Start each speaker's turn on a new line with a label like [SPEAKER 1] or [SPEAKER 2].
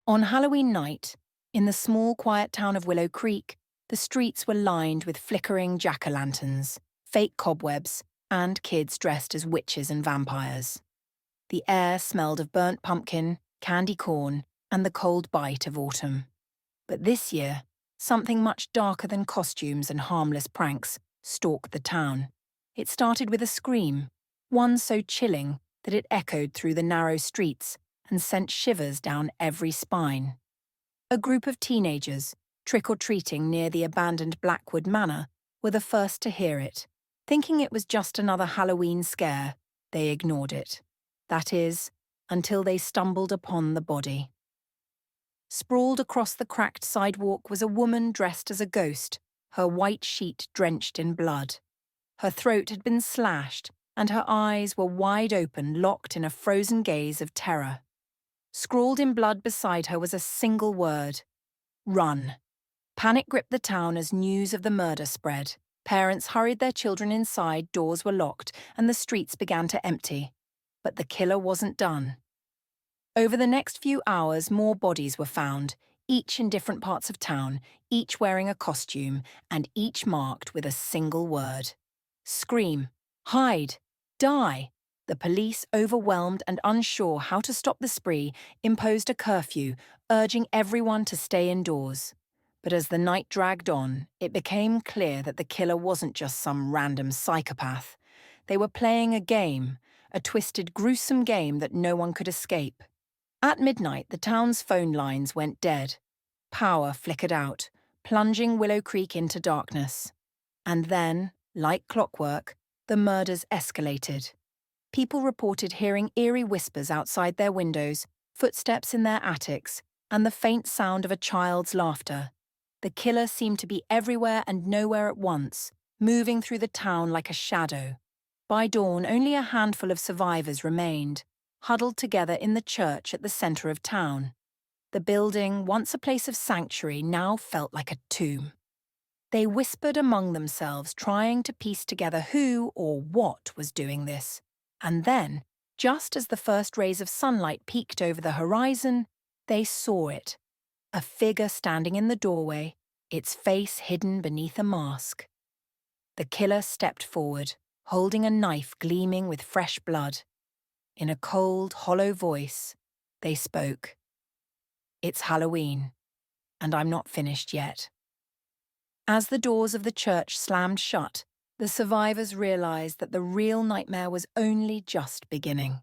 [SPEAKER 1] On Halloween night, in the small, quiet town of Willow Creek, the streets were lined with flickering jack-o'-lanterns, fake cobwebs, and kids dressed as witches and vampires. The air smelled of burnt pumpkin, candy corn, and the cold bite of autumn. But this year, something much darker than costumes and harmless pranks stalked the town. It started with a scream, one so chilling that it echoed through the narrow streets and sent shivers down every spine. A group of teenagers, trick-or-treating near the abandoned Blackwood Manor, were the first to hear it. Thinking it was just another Halloween scare, they ignored it. That is, until they stumbled upon the body. Sprawled across the cracked sidewalk was a woman dressed as a ghost, her white sheet drenched in blood. Her throat had been slashed, and her eyes were wide open, locked in a frozen gaze of terror. Scrawled in blood beside her was a single word: run. Panic gripped the town as news of the murder spread. Parents hurried their children inside, doors were locked, and the streets began to empty. But the killer wasn't done. Over the next few hours, more bodies were found, each in different parts of town, each wearing a costume, and each marked with a single word: scream, hide, die. The police, overwhelmed and unsure how to stop the spree, imposed a curfew, urging everyone to stay indoors. But as the night dragged on, it became clear that the killer wasn't just some random psychopath. They were playing a game, a twisted, gruesome game that no one could escape. At midnight, the town's phone lines went dead. Power flickered out, plunging Willow Creek into darkness. And then, like clockwork, the murders escalated. People reported hearing eerie whispers outside their windows, footsteps in their attics, and the faint sound of a child's laughter. The killer seemed to be everywhere and nowhere at once, moving through the town like a shadow. By dawn, only a handful of survivors remained, huddled together in the church at the centre of town. The building, once a place of sanctuary, now felt like a tomb. They whispered among themselves, trying to piece together who or what was doing this. And then, just as the first rays of sunlight peeked over the horizon, they saw it. A figure standing in the doorway, its face hidden beneath a mask. The killer stepped forward, holding a knife gleaming with fresh blood. In a cold, hollow voice, they spoke. "It's Halloween, and I'm not finished yet." As the doors of the church slammed shut, the survivors realized that the real nightmare was only just beginning.